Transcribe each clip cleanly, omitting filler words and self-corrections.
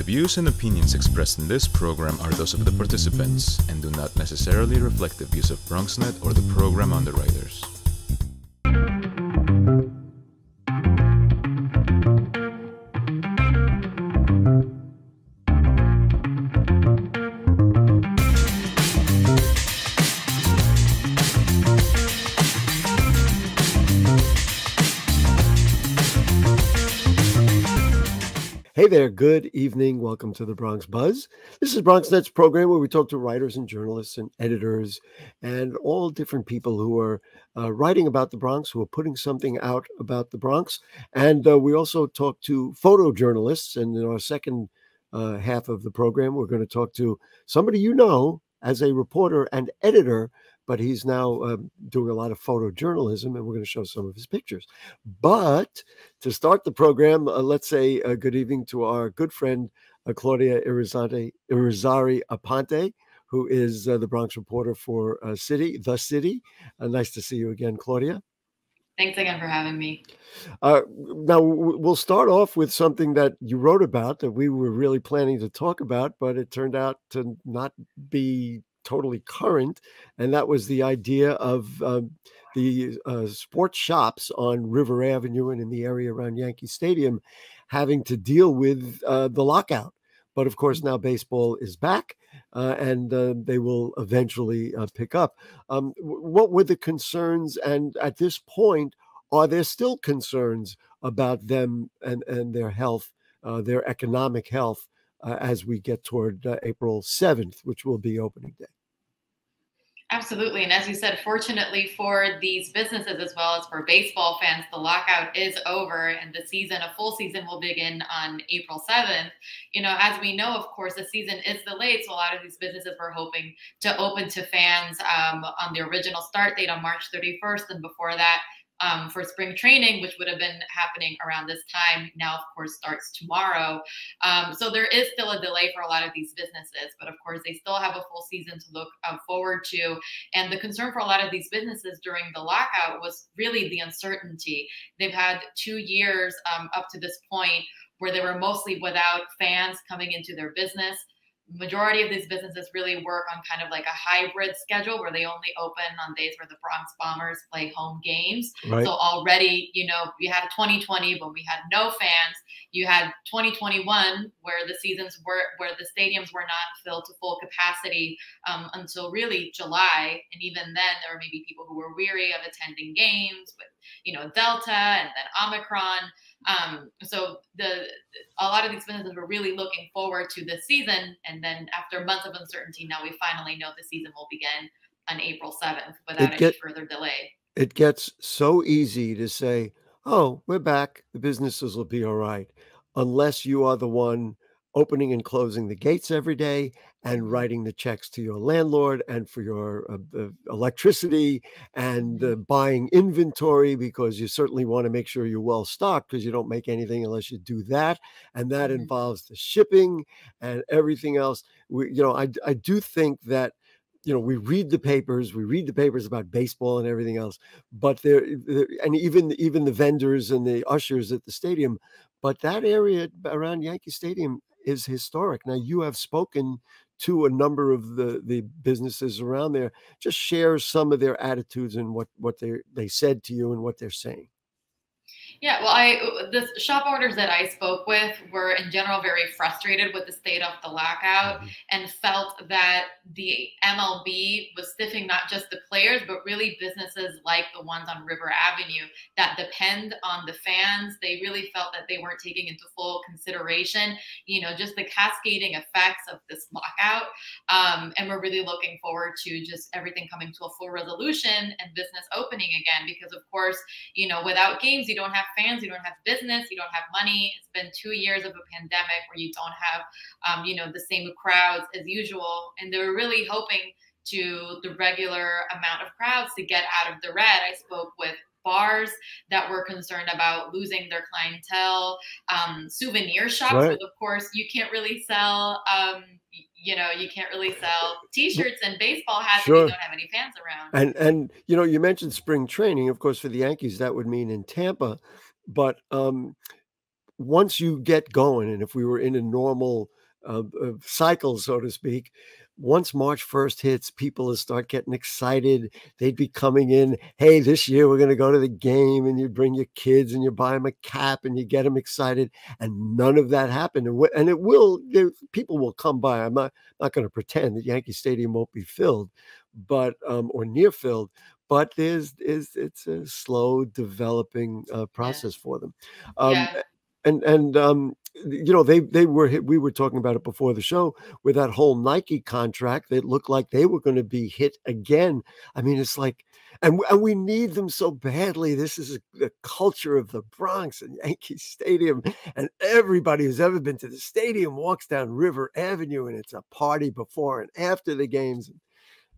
views and opinions expressed in this program are those of the participants and do not necessarily reflect the views of BronxNet or the program underwriters. Hey there, good evening. Welcome to the Bronx Buzz. This is BronxNet's program where we talk to writers and journalists and editors and all different people who are writing about the Bronx, who are putting something out about the Bronx. And we also talk to photojournalists. And in our second half of the program, we're going to talk to somebody you know as a reporter and editor, but he's now doing a lot of photojournalism, and we're going to show some of his pictures. But to start the program, let's say good evening to our good friend, Claudia Irizarry Aponte, who is the Bronx reporter for The City. Nice to see you again, Claudia. Thanks again for having me. Now, we'll start off with something that you wrote about that we were really planning to talk about, but it turned out to not be totally current, and that was the idea of the sports shops on River Avenue and in the area around Yankee Stadium having to deal with the lockout. But of course, now baseball is back, and they will eventually pick up. What were the concerns? And at this point, are there still concerns about them and their health, their economic health, as we get toward April 7th, which will be opening day? Absolutely. And as you said, fortunately for these businesses as well as for baseball fans, the lockout is over and the season, a full season, will begin on April 7th. You know, as we know, of course, the season is delayed. So a lot of these businesses were hoping to open to fans on the original start date on March 31st. And before that, for spring training, which would have been happening around this time, now, of course, starts tomorrow. So there is still a delay for a lot of these businesses, but of course, they still have a full season to look forward to. And the concern for a lot of these businesses during the lockout was really the uncertainty. They've had 2 years up to this point where they were mostly without fans coming into their business. Majority of these businesses really work on kind of like a hybrid schedule where they only open on days where the Bronx Bombers play home games. Right. So already, you know, we had 2020 when we had no fans. You had 2021 where the stadiums were not filled to full capacity until really July. And even then there were maybe people who were weary of attending games with, you know, Delta and then Omicron. So a lot of these businesses were really looking forward to this season. And then after months of uncertainty, now we finally know the season will begin on April 7th without any further delay. It gets so easy to say, oh, we're back. The businesses will be all right. Unless you are the one opening and closing the gates every day and writing the checks to your landlord and for your electricity and buying inventory, because you certainly want to make sure you're well stocked, because you don't make anything unless you do that. And that involves the shipping and everything else. I do think that, you know, we read the papers about baseball and everything else, but and even the vendors and the ushers at the stadium, but that area around Yankee Stadium is historic. Now, you have spoken to a number of the businesses around there. Just share some of their attitudes and what they said to you and what they're saying. Yeah, well, the shop owners that I spoke with were in general very frustrated with the state of the lockout and felt that the MLB was stiffing not just the players, but really businesses like the ones on River Avenue that depend on the fans. They really felt that they weren't taking into full consideration, you know, just the cascading effects of this lockout. And we're really looking forward to just everything coming to a full resolution and business opening again, because of course, you know, without games, you don't have fans, you don't have business, you don't have money. It's been 2 years of a pandemic where you don't have, you know, the same crowds as usual. And they were really hoping to the regular amount of crowds to get out of the red. I spoke with bars that were concerned about losing their clientele, souvenir shops, right. But of course you can't really sell, you can't really sell T-shirts and baseball hats if you don't have any fans around. And you know, you mentioned spring training. Of course, for the Yankees, that would mean in Tampa. But once you get going, and if we were in a normal cycle, so to speak. Once March 1st hits, people will start getting excited. They'd be coming in, hey, this year we're going to go to the game, and you bring your kids and you buy them a cap and you get them excited. And none of that happened. And it will, people will come by. I'm not going to pretend that Yankee Stadium won't be filled, but or near filled. But it's a slow developing process for them. Yeah. And we were talking about it before the show with that whole Nike contract that looked like they were going to be hit again. I mean, it's like, and we need them so badly. This is the culture of the Bronx and Yankee Stadium, and everybody who's ever been to the stadium walks down River Avenue, and it's a party before and after the games.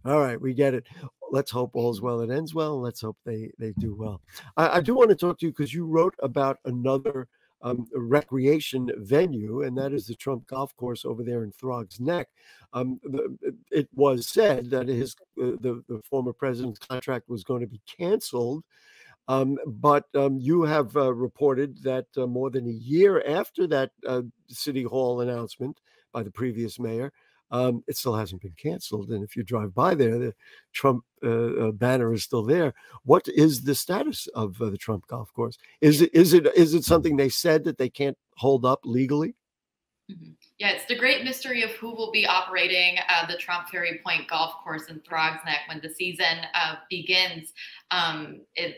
All right, we get it. Let's hope all's well that ends well. Let's hope they do well. I do want to talk to you because you wrote about another recreation venue, and that is the Trump Golf Course over there in Throgs Neck. It was said that the former president's contract was going to be canceled. But you have reported that more than a year after that City Hall announcement by the previous mayor, it still hasn't been canceled. And if you drive by there, the Trump banner is still there. What is the status of the Trump Golf Course? Is it something they said that they can't hold up legally? Mm-hmm. Yeah, it's the great mystery of who will be operating the Trump Ferry Point Golf Course in Throgs Neck when the season begins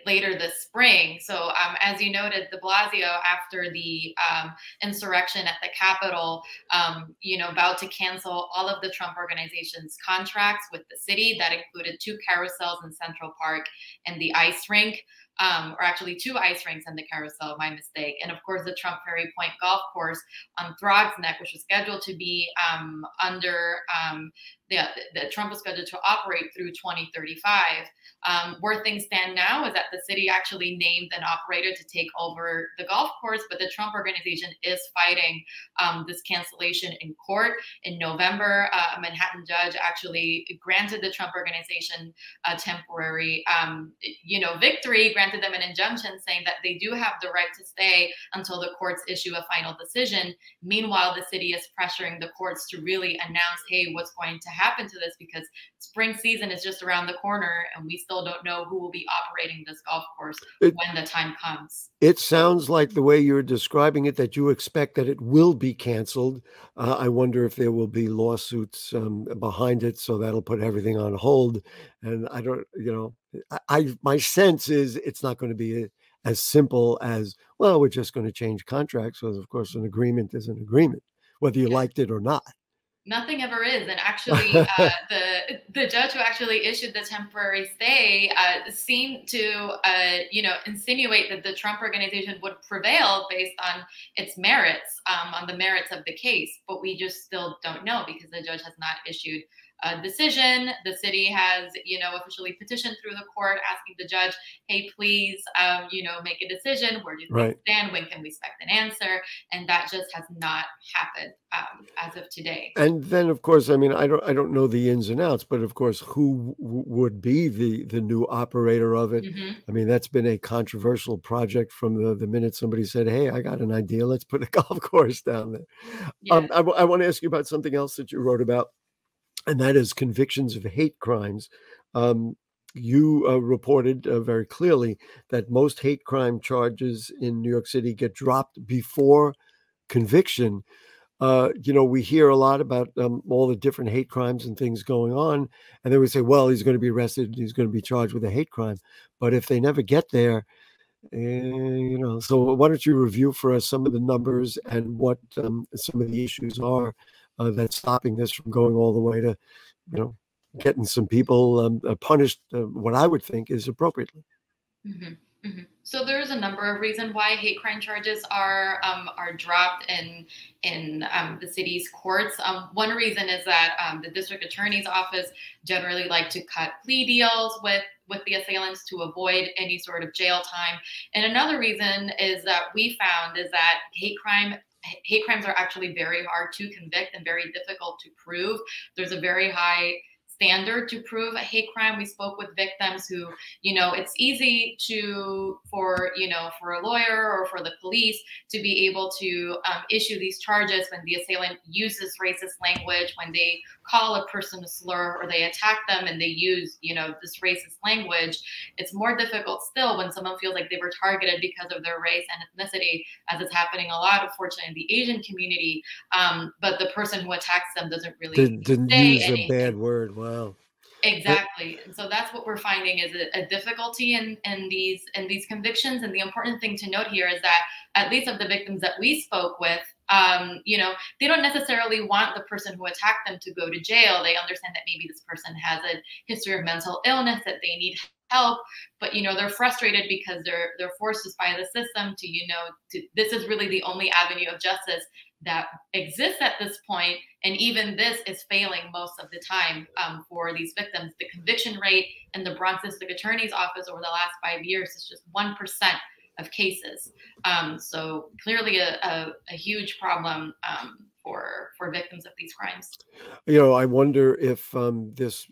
later this spring. So as you noted, de Blasio, after the insurrection at the Capitol, about to cancel all of the Trump organization's contracts with the city. That included 2 carousels in Central Park and the ice rink. Or actually 2 ice rinks and the carousel, my mistake. And of course, the Trump Ferry Point Golf Course on Throgs Neck, which was scheduled to be that Trump was scheduled to operate through 2035. Where things stand now is that the city actually named an operator to take over the golf course, but the Trump organization is fighting this cancellation in court. In November, a Manhattan judge actually granted the Trump organization a temporary, victory, granted them an injunction saying that they do have the right to stay until the courts issue a final decision. Meanwhile, the city is pressuring the courts to really announce, hey, what's going to happen to this, because spring season is just around the corner and we still don't know who will be operating this golf course when the time comes. It sounds like the way you're describing it that you expect that it will be canceled. I wonder if there will be lawsuits behind it, so that'll put everything on hold. And I don't, my sense is it's not going to be as simple as, well, we're just going to change contracts. So of course, an agreement is an agreement, whether you liked it or not. Nothing ever is. And actually, the judge who actually issued the temporary stay seemed to, insinuate that the Trump organization would prevail based on its merits, on the merits of the case. But we just still don't know because the judge has not issued a decision. The city has, officially petitioned through the court asking the judge, hey, please, make a decision. Where do things stand? When can we expect an answer? And that just has not happened as of today. And then, of course, I mean, I don't know the ins and outs, but of course, who would be the new operator of it? Mm-hmm. I mean, that's been a controversial project from the minute somebody said, hey, I got an idea. Let's put a golf course down there. Yeah. I want to ask you about something else that you wrote about, and that is convictions of hate crimes. You reported very clearly that most hate crime charges in New York City get dropped before conviction. We hear a lot about all the different hate crimes and things going on. And then we say, well, he's going to be arrested. He's going to be charged with a hate crime. But if they never get there, so why don't you review for us some of the numbers and what some of the issues are that's stopping this from going all the way to, getting some people punished, what I would think is appropriately. Mm-hmm. Mm-hmm. So there's a number of reasons why hate crime charges are dropped in the city's courts. One reason is that the district attorney's office generally like to cut plea deals with the assailants to avoid any sort of jail time. And another reason is that we found is that hate crimes are actually very hard to convict and very difficult to prove. There's a very high standard to prove a hate crime. We spoke with victims who, it's easy for a lawyer or for the police to be able to issue these charges when the assailant uses racist language, when they call a person a slur or they attack them and they use, this racist language. It's more difficult still when someone feels like they were targeted because of their race and ethnicity, as is happening a lot, unfortunately, in the Asian community. But the person who attacks them doesn't really didn't say use anything. A bad word. Wow. Exactly. And so that's what we're finding is a difficulty in these convictions. And the important thing to note here is that at least of the victims that we spoke with, they don't necessarily want the person who attacked them to go to jail. They understand that maybe this person has a history of mental illness, that they need help, but they're frustrated because they're forced by the system to this is really the only avenue of justice that exists at this point, and even this is failing most of the time for these victims. The conviction rate in the Bronx District Attorney's Office over the last 5 years is just 1% of cases. So clearly a huge problem for victims of these crimes. I wonder if this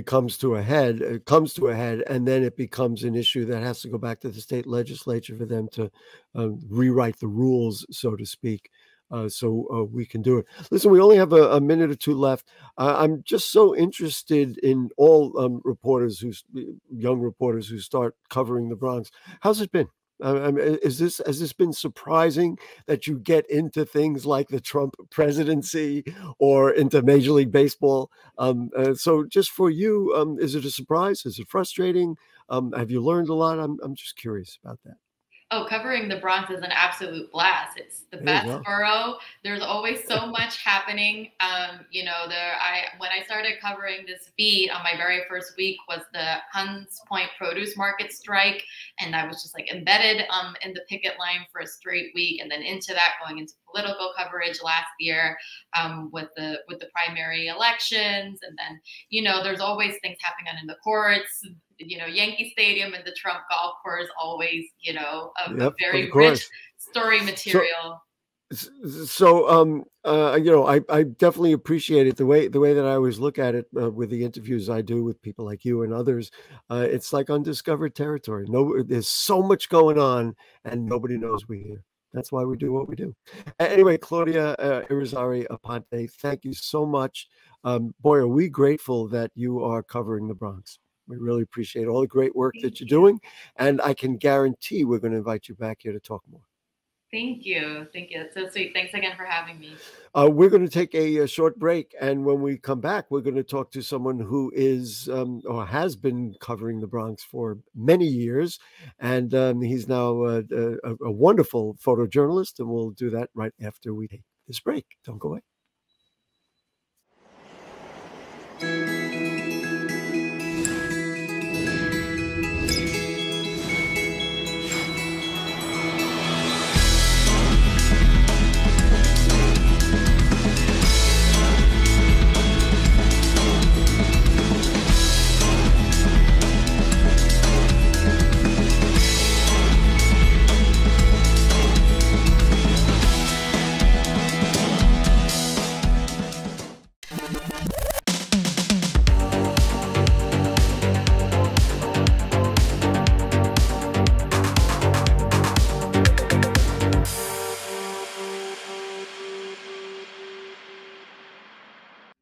comes to a head, and then it becomes an issue that has to go back to the state legislature for them to rewrite the rules, so to speak. So we can do it. Listen, we only have a minute or two left. I'm just so interested in all young reporters who start covering the Bronx. How's it been? Has this been surprising that you get into things like the Trump presidency or into Major League Baseball? So just for you, is it a surprise? Is it frustrating? Have you learned a lot? I'm just curious about that. Oh, covering the Bronx is an absolute blast. It's the best borough. There's always so much happening. When I started covering this beat on my very first week was the Hunts Point produce market strike. And I was just like embedded in the picket line for a straight week. And then into that, going into political coverage last year with the primary elections. And then, there's always things happening in the courts. Yankee Stadium and the Trump golf course, always, a very rich story material. So I definitely appreciate it. The way that I always look at it with the interviews I do with people like you and others, it's like undiscovered territory. There's so much going on and nobody knows we're here. That's why we do what we do. Anyway, Claudia Irizarry Aponte, thank you so much. Boy, are we grateful that you are covering the Bronx. We really appreciate all the great work that you're doing. And I can guarantee we're going to invite you back here to talk more. Thank you. It's so sweet. Thanks again for having me. We're going to take a short break. And when we come back, we're going to talk to someone who is or has been covering the Bronx for many years. And he's now a wonderful photojournalist. And we'll do that right after we take this break. Don't go away.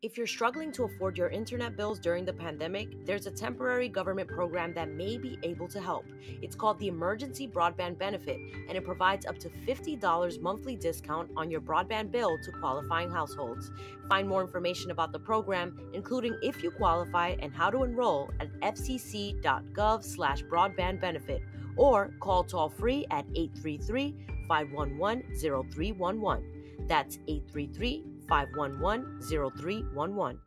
If you're struggling to afford your internet bills during the pandemic, there's a temporary government program that may be able to help. It's called the Emergency Broadband Benefit, and it provides up to $50 monthly discount on your broadband bill to qualifying households. Find more information about the program, including if you qualify and how to enroll, at fcc.gov/broadbandbenefit, or call toll-free at 833-511-0311. That's 833-511-0311.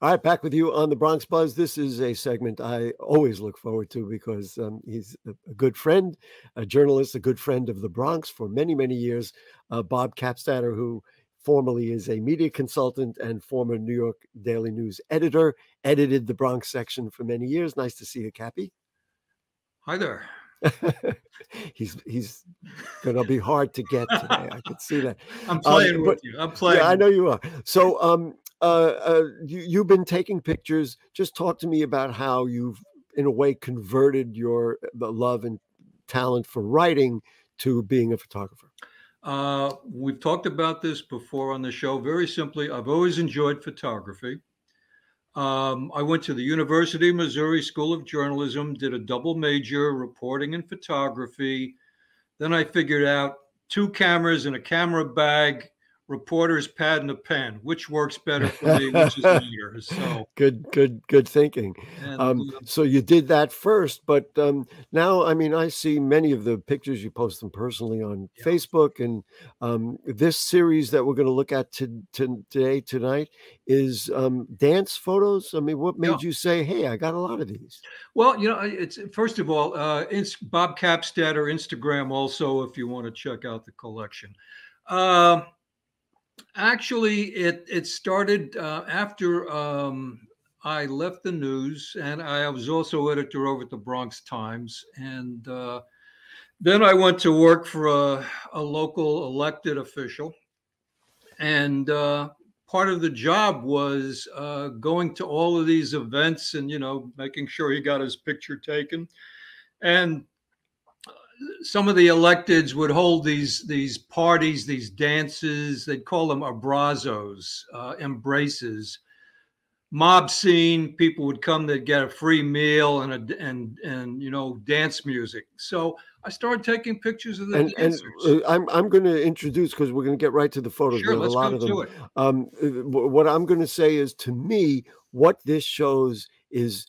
All right, back with you on the Bronx Buzz. This is a segment I always look forward to because he's a good friend, a journalist, a good friend of the Bronx for many, many years. Bob Kappstatter, who formerly is a media consultant and former New York Daily News editor, edited the Bronx section for many years. Nice to see you, Cappy. Hi there. He's gonna be hard to get today. I could see that. I'm playing with you. I'm playing. Yeah, I know you are. So, you've been taking pictures. Just talk to me about how you've, in a way, converted your love and talent for writing to being a photographer. We've talked about this before on the show. Very simply, I've always enjoyed photography. I went to the University of Missouri School of Journalism, did a double major, reporting and photography. Then I figured out 2 cameras in a camera bag, reporter's pad and a pen, which works better for me, which is easier. So good thinking. And, so you did that first, but now, I mean, I see many of the pictures, you post them personally on Facebook, and this series that we're going to look at tonight is dance photos. I mean, what made you say, hey, I got a lot of these? Well, it's first of all, Bob Kappstatter, Instagram also, if you want to check out the collection. Actually, it started after I left the news, and I was also editor over at the Bronx Times. And then I went to work for a local elected official. And part of the job was going to all of these events and, making sure he got his picture taken. And some of the electeds would hold these parties, these dances. They'd call them abrazos, embraces. Mob scene. People would come. They'd get a free meal and dance music. So I started taking pictures of the dancers. And I'm going to introduce, because we're going to get right to the photos. Sure, let's go to it. What I'm going to say is, to me, what this shows is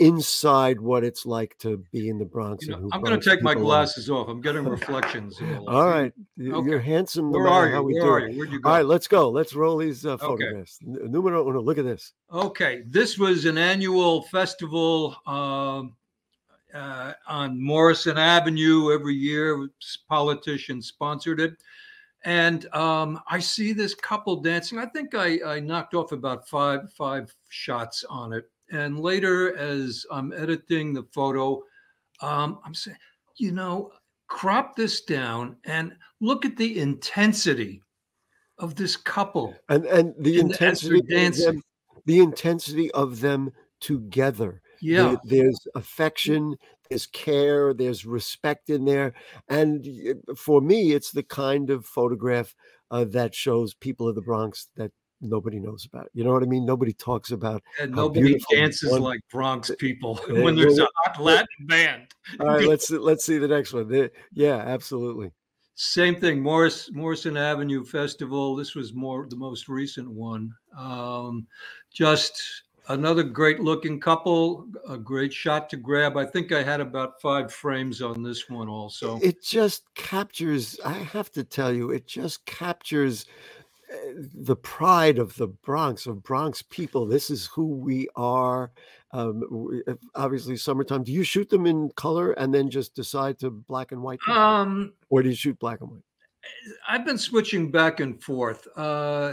inside what it's like to be in the Bronx. I'm going to take my glasses off. I'm getting reflections. All right. Okay. You're handsome. Where are you? Where'd you go? All right, let's go. Let's roll these photographs. Numero uno, look at this. Okay. This was an annual festival on Morrison Avenue every year. Politicians sponsored it. And I see this couple dancing. I think I knocked off about five shots on it. And later, as I'm editing the photo, I'm saying, crop this down and look at the intensity of this couple. And the intensity of them together. Yeah. There's affection, there's care, there's respect in there. And for me, it's the kind of photograph that shows people of the Bronx that nobody knows about. You know what I mean? Nobody talks about. And nobody dances like Bronx people when there's a hot Latin band. All right, let's see the next one. Yeah, absolutely. Same thing. Morrison Avenue Festival. This was the most recent one. Just another great looking couple, a great shot to grab. I think I had about 5 frames on this one also. It just captures, I have to tell you, it just captures the pride of the Bronx, of Bronx people. This is who we are. Obviously, summertime. Do you shoot them in color and then just decide to black and white them? Or do you shoot black and white? I've been switching back and forth.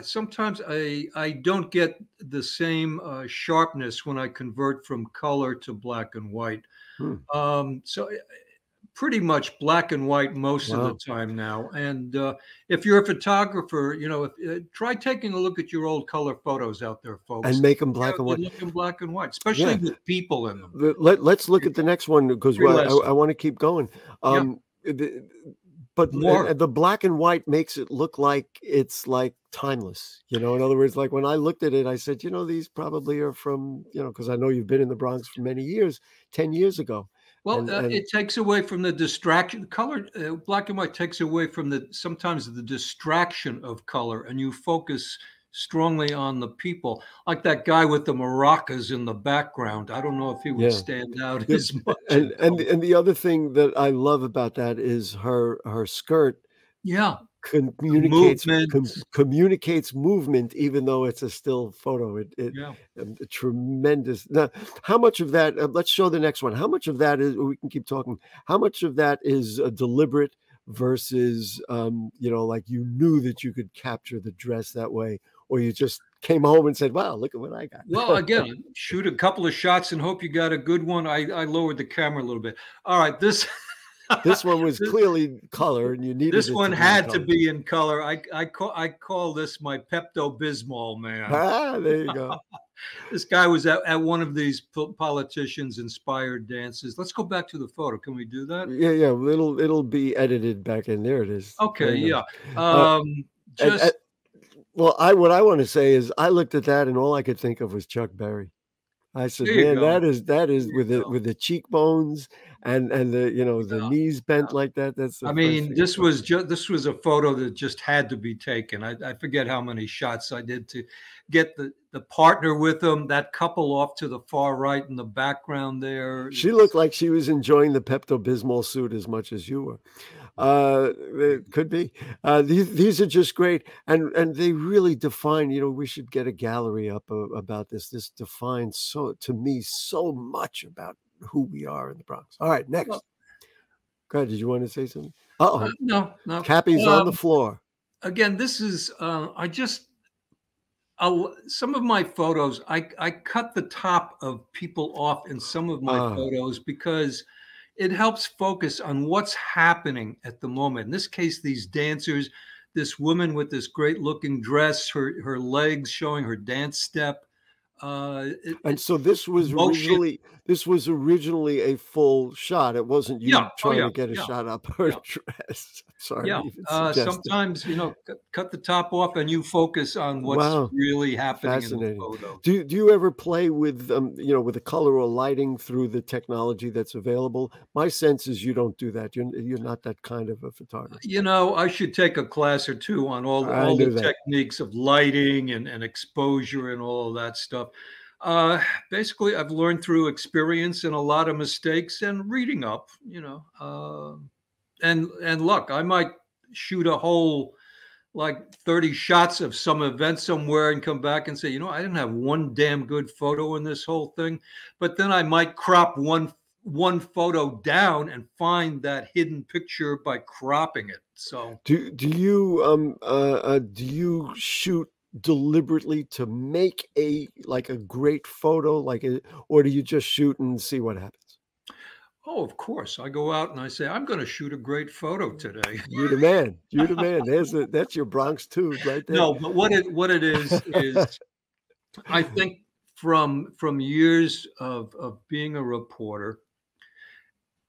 Sometimes I don't get the same sharpness when I convert from color to black and white. So pretty much black and white most of the time now. And if you're a photographer, try taking a look at your old color photos out there, folks. And make them black and white. Look in black and white, especially with people in them. Let's look at the next one, because I want to keep going. But the black and white makes it look like it's like timeless. In other words, like when I looked at it, I said, these probably are from, because I know you've been in the Bronx for many years, 10 years ago. Well, it takes away from the distraction. Color, black and white takes away from sometimes the distraction of color, and you focus strongly on the people, like that guy with the maracas in the background. I don't know if he would stand out as much. And the other thing that I love about that is her skirt. Yeah, movement. communicates movement, even though it's a still photo. Yeah. Tremendous. Now, how much of that? Let's show the next one. How much of that is? We can keep talking. How much of that is deliberate versus, like you knew that you could capture the dress that way, or you just came home and said, "Wow, look at what I got." Well, again, shoot a couple of shots and hope you got a good one. I lowered the camera a little bit. All right, this one was clearly color, and you needed this one had to color. be in color. I call this my Pepto-Bismol man. There you go. This guy was at one of these politicians inspired dances. Let's go back to the photo. Can we do that? Yeah. It'll be edited back in. There it is. Okay. Yeah. Well, what I want to say is I looked at that and all I could think of was Chuck Berry. I said, man, that is with the cheekbones and the the knees bent like that. That's I mean, this was a photo that just had to be taken. I forget how many shots I did to get the partner with them, that couple off to the far right in the background there. She looked like she was enjoying the Pepto-Bismol suit as much as you were. It could be. These are just great, and they really define. We should get a gallery up about this. This defines to me so much about who we are in the Bronx. All right, next. Go ahead. Did you want to say something? No. Cappy's on the floor. Again, this is some of my photos. I cut the top of people off in some of my photos because it helps focus on what's happening at the moment. In this case, these dancers, this woman with this great looking dress, her legs showing her dance step. And so this was originally a full shot. It wasn't you trying to get a shot up her dress. Sorry. Yeah. Sometimes cut the top off and you focus on what's really happening in the photo. Do you ever play with with the color or lighting through the technology that's available? My sense is you don't do that. You're not that kind of a photographer. I should take a class or two on all the techniques of lighting and exposure and all of that stuff. Basically, I've learned through experience and a lot of mistakes and reading up, and look, I might shoot a whole like 30 shots of some event somewhere and come back and say, I didn't have one damn good photo in this whole thing. But then I might crop one photo down and find that hidden picture by cropping it. So do you shoot deliberately to make a great photo, or do you just shoot and see what happens? Oh, of course. I go out and I say, I'm going to shoot a great photo today. You're the man. You're the man. That's your Bronx tube right there. No, but what it is I think from years of being a reporter,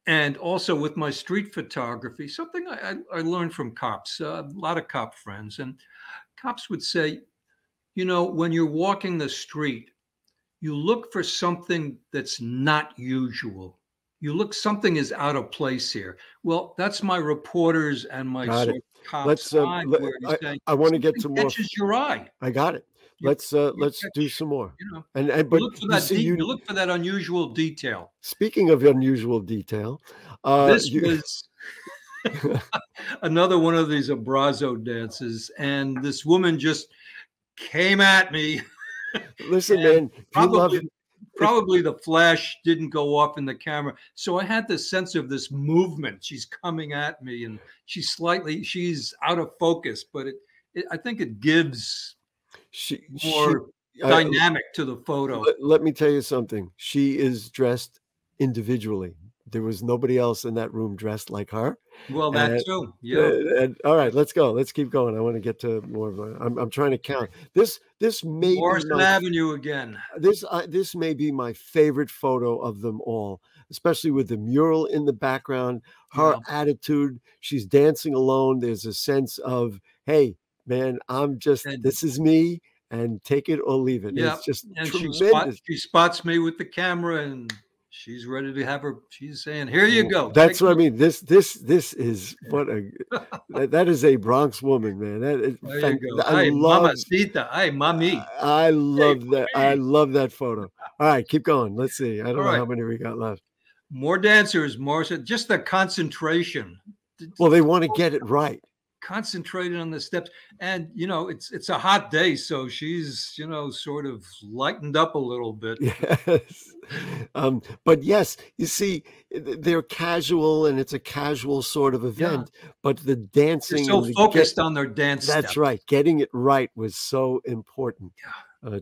and also with my street photography, something I learned from cops, a lot of cop friends, and cops would say, when you're walking the street, you look for something that's not usual. Something is out of place here. Well, that's my reporters and my cops' eye. I want to get to more. Catches your eye. I got it. Let's do some more. But you look for that unusual detail. Speaking of unusual detail, this was another one of these abrazo dances, and this woman just came at me. Listen, man, probably the flash didn't go off in the camera, so I had this sense of this movement. She's coming at me, and she's out of focus, but I think it gives more dynamic to the photo. Let me tell you something. She is dressed individually. There was nobody else in that room dressed like her. Well, that too. Yeah. All right, let's go. Let's keep going. I want to get to more of I'm trying to count. This may Morrison Avenue again. This may be my favorite photo of them all, especially with the mural in the background, her attitude. She's dancing alone. There's a sense of, hey, man, this is me, and take it or leave it. Yeah. It's just and tremendous. She spots me with the camera, and she's ready to have her. She's saying, "Here you go." That's what I mean. This is that is a Bronx woman, man. There you go. Mamacita. Ay, mami. I love that. I love that photo. All right, keep going. Let's see. I don't know how many we got left. More dancers, more. Just the concentration. Well, they want to get it right. concentrated on the steps. And, you know, it's a hot day. So she's, you know, sort of lightened up a little bit. Yes. But yes, you see, they're casual and it's a casual sort of event, but the dancing. They're so and focused on their dance That's steps. right. Getting it right was so important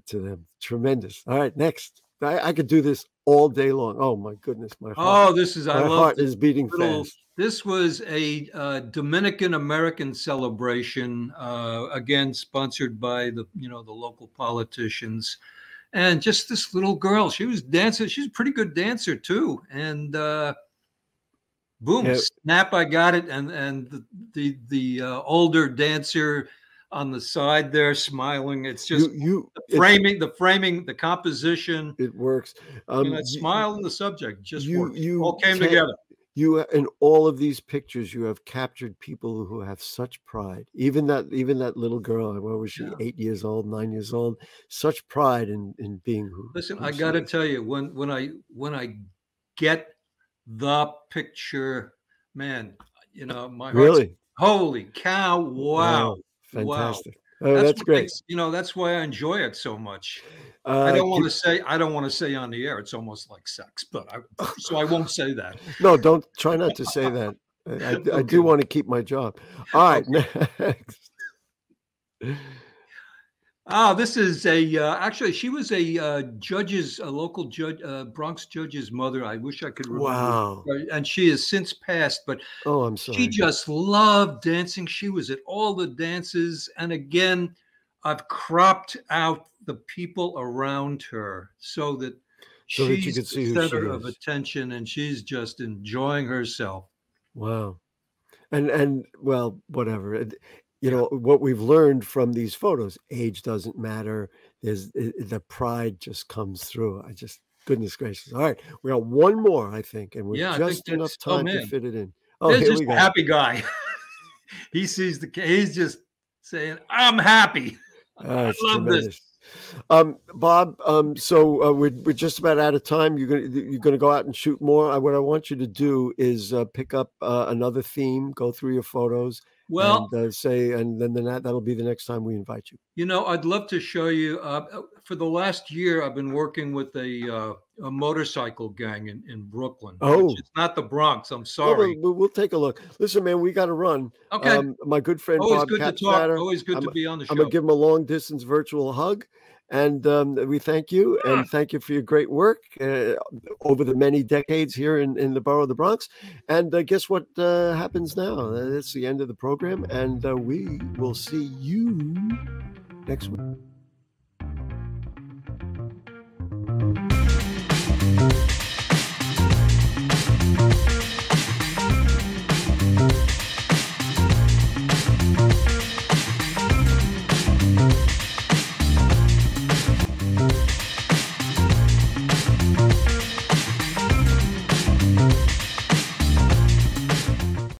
to them. Tremendous. All right, next. I could do this all day long. Oh my goodness, my heart. I love heart is beating fast. This was a Dominican American celebration, again sponsored by the local politicians, and just this little girl. She was dancing. She's a pretty good dancer too, and boom, snap! I got it, and the older dancer on the side there smiling. It's just the framing, the composition. It works. Smile and the subject just works. All came together. You, in all of these pictures, you have captured people who have such pride. Even that little girl, what was she, 8 years old, 9 years old? Such pride in being who. Listen, I got to tell you, when I get the picture, man, you know, my heart. Really? Holy cow! Wow. Fantastic. Wow. Oh, that's great. That's why I enjoy it so much. I don't want to say on the air. It's almost like sex, but so I won't say that. No, try not to say that. I do want to keep my job. All right, next. This is actually she was a local judge, Bronx judge's mother. I wish I could remember. Wow. And she has since passed, but I'm sorry. She just loved dancing. She was at all the dances. And again, I've cropped out the people around her so that she's the center of attention and she's just enjoying herself. Wow. And well, whatever. You know, what we've learned from these photos, age doesn't matter. The pride just comes through. Goodness gracious. All right. We got one more, I think, and we're just enough time to fit it in. Oh, there's just a happy guy. He's just saying, I'm happy. I love tremendous. This. Bob, so we're just about out of time. You're gonna go out and shoot more. What I want you to do is pick up another theme, go through your photos, and then that'll be the next time we invite you. You know, I'd love to show you. For the last year, I've been working with a motorcycle gang in Brooklyn. Oh, it's not the Bronx. I'm sorry. We'll take a look. Listen, man, we got to run. Okay. My good friend Always Bob good Kappstatter, to talk. Always good to be on the show. I'm gonna give him a long distance virtual hug. And we thank you and thank you for your great work over the many decades here in the borough of the Bronx. And guess what happens now? That's the end of the program. And we will see you next week.